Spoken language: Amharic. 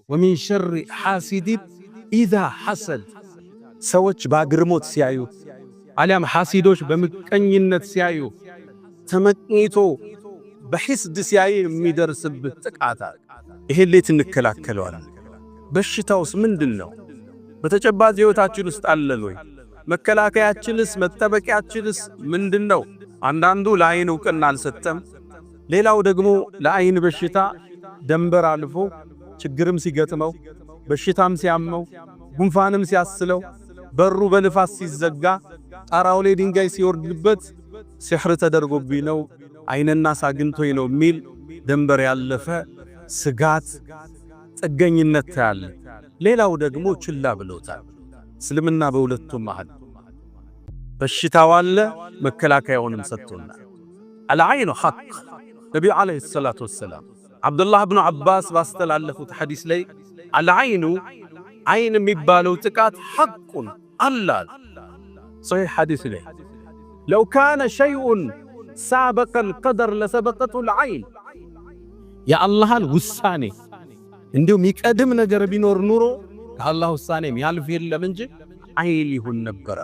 ومن شر حاسد إذا حسد سوچ باغرموت سيايو عليام حاسدوش بمكنينت سيايو تمكنيتو بحسد سياي ميدرسبت ጥቃታ ይሄ ሌት እንከላከለዋለን በሽታውስ ምንድነው በተጨባጭ ህይወታችን ውስጥ አለን ወይ መከላከያችንስ መጠበቂያችንስ ምንድነው አንዳንዱ ለአይን ዕውቅና አልሰጠም ሌላው ደግሞ ለአይን በሽታ ደንበር አልፎ ችግርም ሲገጥመው በሽታም ሲያመው ጉንፋንም ሲያስለው በሩ በልፋስ ሲዘጋ ጣራው ላይ ድንጋይ ሲወርድበት ሲህር ተደርጎብኝ ነው አይንና ሳግንቶይ ነው ሚል ደንበር ያለፈ ስጋት ጥገኝነት ያለ ሌላው ደግሞ ችላ ብሎታል እስልምና በሁለቱም መሃል በሽታው አለ መከላከያውንም ሰጥቶና العين حق ነብዩ አለይሂ ሰላቱ ወሰለም አብዱላህ ኢብኑ አባስ ባስተላለፉት ሐዲስ ላይ العين አይን የሚባለው ጥቃት ሐቁን አላል صحيح ሐዲስ ላይ لو كان شيء سابق القدر لسبقته العين يا الله الوسانه እንዲሁ የሚቀድም ነገር ቢኖር ኑሮ ከአላህ ውሳኔ የሚያልፍ የለም እንጂ አይን ይሁን ነበር